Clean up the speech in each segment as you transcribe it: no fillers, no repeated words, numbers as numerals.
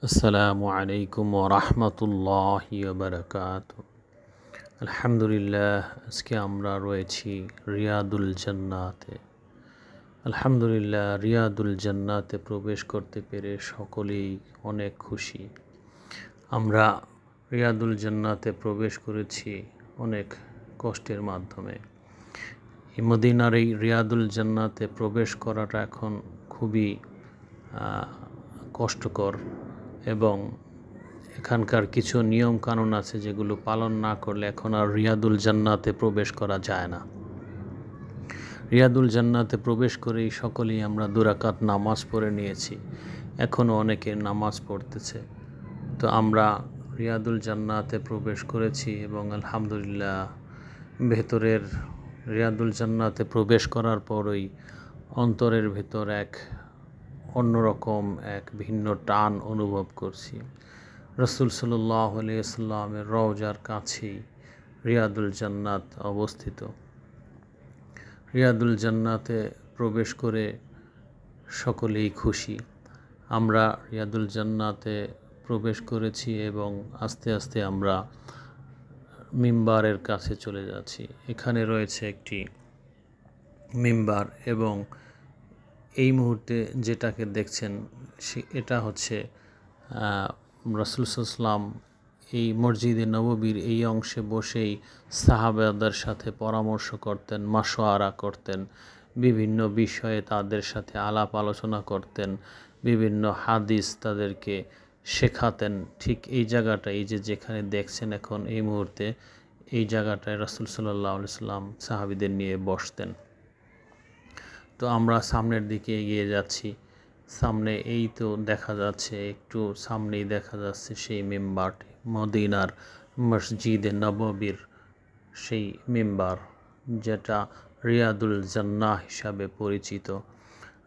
আসসালামু আলাইকুম ওরহমতুল্লাহি ওয়াবারাকাতুহু। আলহামদুলিল্লাহ, আজকে আমরা রয়েছি রিয়াদুল জান্নাতে। আলহামদুলিল্লাহ, রিয়াদুল জান্নাতে প্রবেশ করতে পেরে সকলেই অনেক খুশি। আমরা রিয়াদুল জান্নাতে প্রবেশ করেছি অনেক কষ্টের মাধ্যমে। এই মদিনার এই রিয়াদুল জান্নাতে প্রবেশ করাটা এখন খুবই কষ্টকর এবং এখানকার কিছু নিয়ম কানুন আছে যেগুলো পালন না করলে এখন আর রিয়াদুল জান্নাতে প্রবেশ করা যায় না। রিয়াদুল জান্নাতে প্রবেশ করেই সকলেই আমরা 2 রাকাত নামাজ পড়ে নিয়েছি, এখনও অনেকে নামাজ পড়তেছে। তো আমরা রিয়াদুল জান্নাতে প্রবেশ করেছি এবং আলহামদুলিল্লাহ ভেতরের রিয়াদুল জান্নাতে প্রবেশ করার পরই অন্তরের ভেতর এক অন্যরকম এক ভিন্ন টান অনুভব করছি। রাসূল সাল্লাল্লাহু আলাইহি ওয়াসাল্লামের রওজার কাছেই রিয়াদুল জান্নাত অবস্থিত। রিয়াদুল জান্নাতে প্রবেশ করে সকলেই খুশি। আমরা রিয়াদুল জান্নাতে প্রবেশ করেছি এবং আস্তে আস্তে আমরা মিম্বারের কাছে চলে যাচ্ছি। এখানে রয়েছে একটি মিম্বার এবং এই মুহূর্তে যেটাকে দেখছেন এটা হচ্ছে রাসূল সাল্লাল্লাহু এই মসজিদে নববীর এই অংশে বসেই সাহাবাদের সাথে পরামর্শ করতেন, মাশওয়ারা করতেন, বিভিন্ন বিষয়ে তাদের সাথে আলাপ আলোচনা করতেন, বিভিন্ন হাদিস তাদেরকে শেখাতেন। ঠিক এই জায়গাটা, এই যেখানে দেখছেন এখন এই মুহূর্তে, এই জায়গাটায় রাসূল সাল্লাল্লাহু আলাইহি সাল্লাম সাহাবীদের নিয়ে বসতেন। তো আমরা সামনের দিকে এগিয়ে যাচ্ছি। সামনে এই তো দেখা যাচ্ছে, একটু সামনেই দেখা যাচ্ছে সেই মিম্বারটি, মদিনার মসজিদে নববীর সেই মিম্বার, যেটা রিয়াদুল জান্নাহ হিসাবে পরিচিত।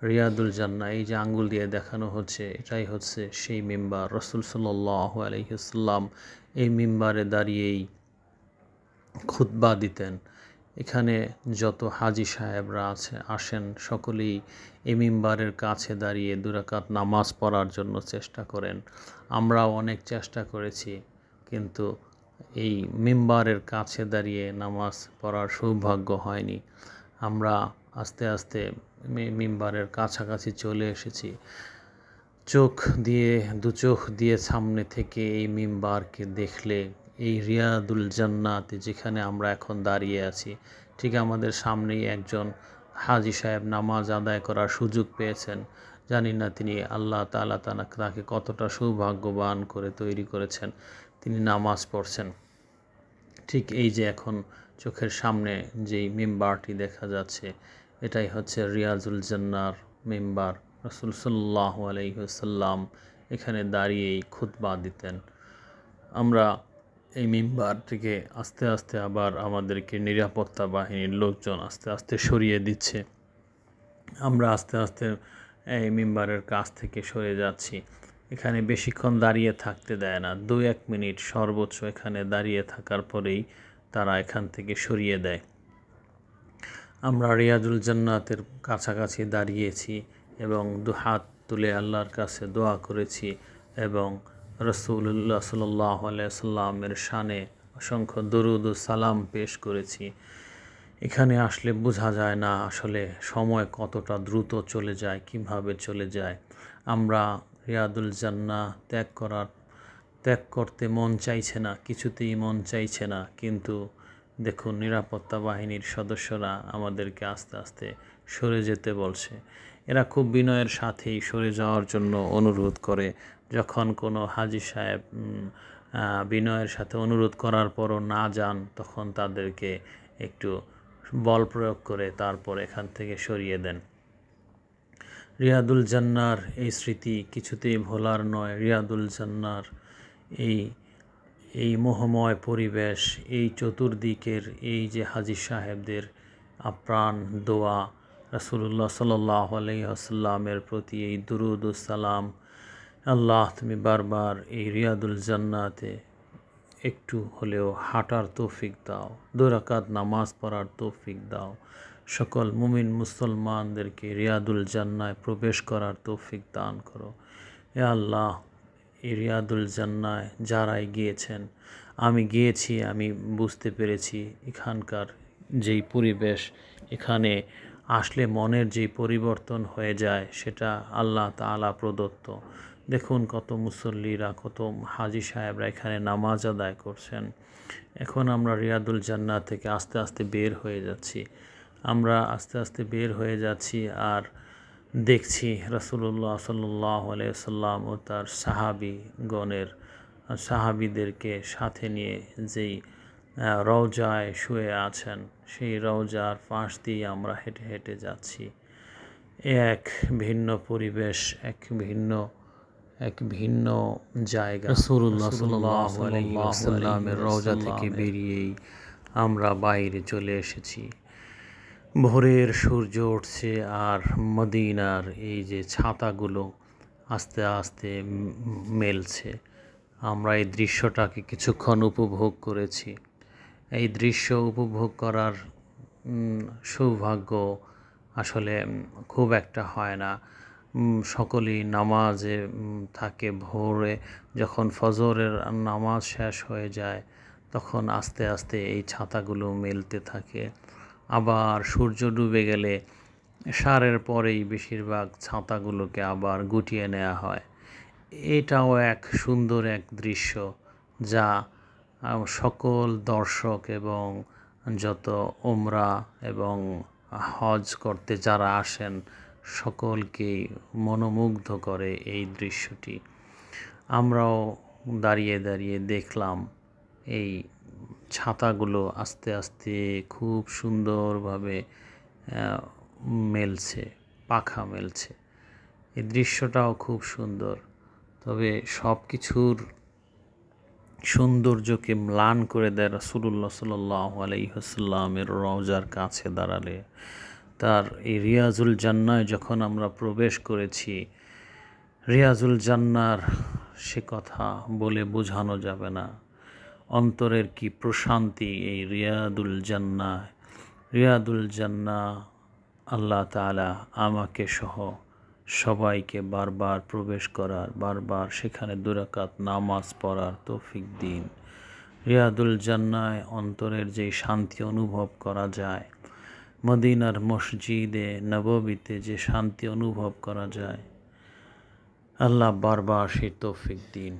রিয়াদুল জান্নাহ, এই যে আঙ্গুল দিয়ে দেখানো হচ্ছে, এটাই হচ্ছে সেই মিম্বার। রাসূল সাল্লাল্লাহু আলাইহি ওয়াসাল্লাম এই মিম্বারে দাঁড়িয়েই খুতবা দিতেন। এখানে যত হাজি সাহেবরা আসেন সকলেই এই মিম্বারের কাছে দাঁড়িয়ে 2 রাকাত নামাজ পড়ার জন্য চেষ্টা করেন। আমরাও অনেক চেষ্টা করেছি, কিন্তু এই মিম্বারের কাছে দাঁড়িয়ে নামাজ পড়ার সৌভাগ্য হয়নি। আমরা আস্তে আস্তে মিম্বারের কাছাকাছি চলে এসেছি। দু চোখ দিয়ে সামনে থেকে এই মিম্বারকে দেখলে, এই রিয়াদুল জান্নাতে যেখানে আমরা এখন দাঁড়িয়ে আছি, ঠিক আমাদের সামনেই একজন হাজি সাহেব নামাজ আদায় করার সুযোগ পেয়েছেন। জানি না তিনি আল্লাহ তাআলা তাকে কতটা সৌভাগ্যবান করে তৈরি করেছেন, তিনি নামাজ পড়ছেন। ঠিক এই যে এখন চোখের সামনে যেই মিম্বারটি দেখা যাচ্ছে, এটাই হচ্ছে রিয়াদুল জান্নাহর মিম্বার। রাসূল সাল্লাল্লাহু আলাইহি ওয়াসাল্লাম এখানে দাঁড়িয়েই খুতবা দিতেন। আমরা এই মিম্বার থেকে আস্তে আস্তে আবার আমাদেরকে নিরাপত্তা বাহিনীর লোকজন আস্তে আস্তে সরিয়ে দিচ্ছে। আমরা আস্তে আস্তে এই মিম্বারের কাছ থেকে সরে যাচ্ছি। এখানে বেশিক্ষণ দাঁড়িয়ে থাকতে দেয় না, 2-1 মিনিট সর্বোচ্চ এখানে দাঁড়িয়ে থাকার পরেই তারা এখান থেকে সরিয়ে দেয়। আমরা রিয়াদুল জান্নাতের কাছাকাছি দাঁড়িয়েছি এবং 2 হাত তুলে আল্লাহর কাছে দোয়া করেছি এবং রাসূলুল্লাহ সাল্লাল্লাহু আলাইহি ওয়াসাল্লামের শানে অসংখ্য দরুদ ও সালাম পেশ করেছি। এখানে আসলে বোঝা যায় না আসলে সময় কতটা দ্রুত চলে যায়, কিভাবে চলে যায়। আমরা রিয়াদুল জান্নাহ ত্যাগ করতে মন চাইছে না, কিছুতেই মন চাইছে না, কিন্তু দেখুন নিরাপত্তা বাহিনীর সদস্যরা আমাদেরকে আস্তে আস্তে সরে যেতে বলছে। এরা খুব বিনয়ের সাথেই সরে যাওয়ার জন্য অনুরোধ করে। যখন কোনো হাজি সাহেব বিনয়ের সাথে অনুরোধ করার পরও না যান, তখন তাদেরকে একটু বল প্রয়োগ করে তারপর এখান থেকে সরিয়ে দেন। রিয়াদুল জান্নাহর এই স্মৃতি কিছুতেই ভোলার নয়। রিয়াদুল জান্নাহর এই মোহময় পরিবেশ, এই চতুর্দিকের এই যে হাজি সাহেবদের আপ্রাণ দোয়া, রাসূলুল্লাহ সাল্লাল্লাহু আলাইহি ওয়াসাল্লামের প্রতি এই দুরুদ ও সালাম, আল্লাহ তুমি বারবার এই রিয়াদুল জান্নাতে একটু হলেও হাঁটার তৌফিক দাও, 2 রাকাত নামাজ পড়ার তৌফিক দাও। সকল মুমিন মুসলমানদেরকে রিয়াদুল জান্নায় প্রবেশ করার তৌফিক দান করো। এ আল্লাহ, এই রিয়াদুল জান্নায় যারাই গিয়েছেন, আমি গিয়েছি, আমি বুঝতে পেরেছি এখানকার যেই পরিবেশ, এখানে আসলে মনের যেই পরিবর্তন হয়ে যায় সেটা আল্লাহ তাআলা প্রদত্ত। দেখুন কত মুসল্লিরা, কত হাজি সাহেবরা এখানে নামাজ আদায় করছেন। এখন আমরা রিয়াদুল জান্নাহ থেকে আস্তে আস্তে বের হয়ে যাচ্ছি। আমরা আস্তে আস্তে বের হয়ে যাচ্ছি আর দেখছি রাসূলুল্লাহ সাল্লাল্লাহু আলাইহি ওয়াসাল্লাম ও তার সাহাবীদেরকে সাথে নিয়ে যেই রওজায় শুয়ে আছেন, সেই রওজার পাশ দিয়ে আমরা হেঁটে হেঁটে যাচ্ছি। এক ভিন্ন পরিবেশ, এক ভিন্ন জায়গা। রাসূলুল্লাহ সাল্লাল্লাহু আলাইহি ওয়াসাল্লামের রওজা থেকে বেরিয়েই আমরা বাইরে চলে এসেছি। ভোরের সূর্য উঠছে আর মদিনার এই যে ছাতাগুলো আস্তে আস্তে মেলছে। আমরা এই দৃশ্যটাকে কিছুক্ষণ উপভোগ করেছি। এই দৃশ্য উপভোগ করার সৌভাগ্য আসলে খুব একটা হয় না। সকলেই নামাজে থাকে। ভোরে যখন ফজরের নামাজ শেষ হয়ে যায় তখন আস্তে আস্তে এই ছাতাগুলো মেলতে থাকে। আবার সূর্য ডুবে গেলে সারের পরেই বেশিরভাগ ছাতাগুলোকে আবার গুটিয়ে নেওয়া হয়। এটাও এক সুন্দর এক দৃশ্য, যা সকল দর্শক এবং যত উমরা এবং হজ করতে যারা আসেন সকলকেই মনোমুগ্ধ করে এই দৃশ্যটি। আমরাও দাঁড়িয়ে দাঁড়িয়ে দেখলাম এই ছাতাগুলো আস্তে আস্তে খুব সুন্দরভাবে মেলছে, পাখা মেলছে। এই দৃশ্যটাও খুব সুন্দর। তবে সব কিছুর সৌন্দর্যকে ম্লান করে দেয় রাসূলুল্লাহ সাল্লাল্লাহু আলাইহি ওয়াসাল্লামের রওজার কাছে দাঁড়ালে। তার এই রিয়াজুল জান্নায় যখন আমরা প্রবেশ করেছি, রিয়াজুল জান্নার সে কথা বলে বোঝানো যাবে না। অন্তরের কি প্রশান্তি এই রিয়াদুল জান্নাহ। আল্লাহ তাআলা আমাকে সহ সবাইকে বারবার প্রবেশ করার, বারবার সেখানে 2 রাকাত নামাজ পড়ার তৌফিক দিন। রিয়াদুল জান্নায় অন্তরের যেই শান্তি অনুভব করা যায়, মদিনার মসজিদে নববীতে যে শান্তি অনুভব করা যায়, আল্লাহ বারবার সেই তৌফিক দিন।